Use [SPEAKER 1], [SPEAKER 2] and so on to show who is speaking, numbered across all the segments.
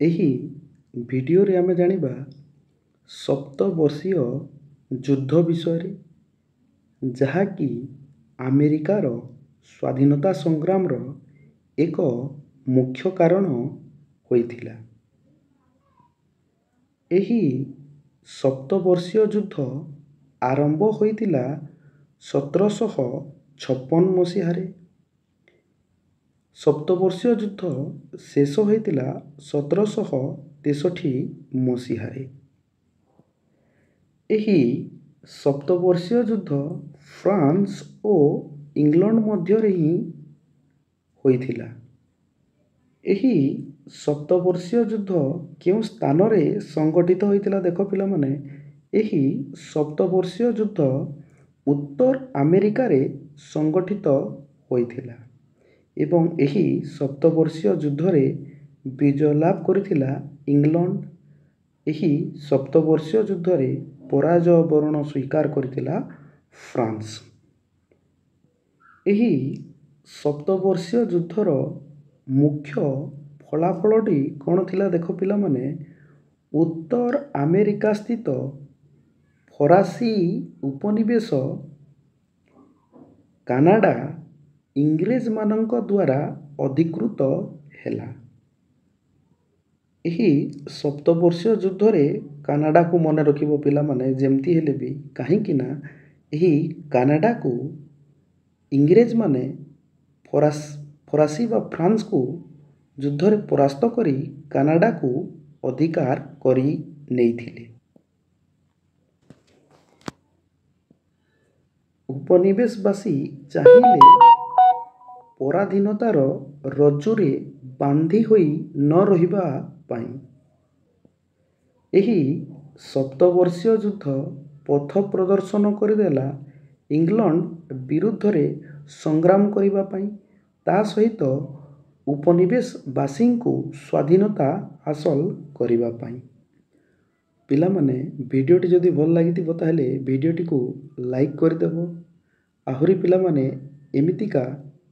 [SPEAKER 1] ଏହି ଭିଡ଼ିଓରେ ଆମେ ଜାଣିବା ସପ୍ତବର୍ଷୀୟ ଯୁଦ୍ଧ ବିଷୟରେ, ଯାହାକି ଆମେରିକାର ସ୍ୱାଧୀନତା ସଂଗ୍ରାମର ଏକ ମୁଖ୍ୟ କାରଣ ହୋଇଥିଲା। ଏହି ସପ୍ତବର୍ଷୀୟ ଯୁଦ୍ଧ ଆରମ୍ଭ ହୋଇଥିଲା 1756 ମସିହାରେ। ସପ୍ତବର୍ଷୀୟ ଯୁଦ୍ଧ ଶେଷ ହୋଇଥିଲା 1763 ମସିହାରେ। ଏହି ସପ୍ତବର୍ଷୀୟ ଯୁଦ୍ଧ ଫ୍ରାନ୍ସ ଓ ଇଂଲଣ୍ଡ ମଧ୍ୟରେ ହିଁ ହୋଇଥିଲା। ଏହି ସପ୍ତବର୍ଷୀୟ ଯୁଦ୍ଧ କେଉଁ ସ୍ଥାନରେ ସଂଗଠିତ ହୋଇଥିଲା ଦେଖ ପିଲାମାନେ, ଏହି ସପ୍ତବର୍ଷୀୟ ଯୁଦ୍ଧ ଉତ୍ତର ଆମେରିକାରେ ସଂଗଠିତ ହୋଇଥିଲା ଏବଂ ଏହି ସପ୍ତବର୍ଷୀୟ ଯୁଦ୍ଧରେ ବିଜୟ ଲାଭ କରିଥିଲା ଇଂଲଣ୍ଡ। ଏହି ସପ୍ତବର୍ଷୀୟ ଯୁଦ୍ଧରେ ପରାଜୟ ବରଣ ସ୍ୱୀକାର କରିଥିଲା ଫ୍ରାନ୍ସ। ଏହି ସପ୍ତବର୍ଷୀୟ ଯୁଦ୍ଧର ମୁଖ୍ୟ ଫଳାଫଳଟି କ'ଣ ଥିଲା ଦେଖ ପିଲାମାନେ, ଉତ୍ତର ଆମେରିକା ସ୍ଥିତ ଫରାସୀ ଉପନିବେଶ କାନାଡା ଇଂରେଜମାନଙ୍କ ଦ୍ୱାରା ଅଧିକୃତ ହେଲା। ଏହି ସପ୍ତବର୍ଷୀୟ ଯୁଦ୍ଧରେ କାନାଡାକୁ ମନେ ରଖିବ ପିଲାମାନେ ଯେମିତି ହେଲେ ବି, କାହିଁକି ନା ଏହି କାନାଡାକୁ ଇଂରେଜମାନେ ଫରାସୀ ବା ଫ୍ରାନ୍ସକୁ ଯୁଦ୍ଧରେ ପରାସ୍ତ କରି କାନାଡାକୁ ଅଧିକାର କରି ନେଇଥିଲେ। ଉପନିବେଶବାସୀ ଚାହିଁଲେ ପରାଧୀନତାର ରଜ୍ଜୁରେ ବାନ୍ଧି ହୋଇ ନ ରହିବା ପାଇଁ। ଏହି ସପ୍ତବର୍ଷୀୟ ଯୁଦ୍ଧ ପଥ ପ୍ରଦର୍ଶନ କରିଦେଲା ଇଂଲଣ୍ଡ ବିରୁଦ୍ଧରେ ସଂଗ୍ରାମ କରିବା ପାଇଁ, ତା ସହିତ ଉପନିବେଶବାସୀଙ୍କୁ ସ୍ୱାଧୀନତା ହାସଲ କରିବା ପାଇଁ। ପିଲାମାନେ ଭିଡ଼ିଓଟି ଯଦି ଭଲ ଲାଗିଥିବ ତାହେଲେ ଭିଡ଼ିଓଟିକୁ ଲାଇକ୍ କରିଦେବ। ଆହୁରି ପିଲାମାନେ ଏମିତିକା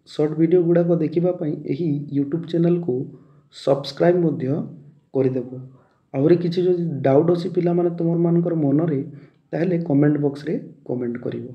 [SPEAKER 1] ସର୍ଟ ଭିଡ଼ିଓ ଗୁଡ଼ାକ ଦେଖିବା ପାଇଁ ଏହି ୟୁଟ୍ୟୁବ୍ ଚ୍ୟାନେଲକୁ ସବସ୍କ୍ରାଇବ୍ ମଧ୍ୟ କରିଦେବ। ଆହୁରି କିଛି ଯଦି ଡାଉଟ୍ ଅଛି ପିଲାମାନେ ତୁମମାନଙ୍କର ମନରେ, ତାହେଲେ କମେଣ୍ଟ ବକ୍ସରେ କମେଣ୍ଟ କରିବ।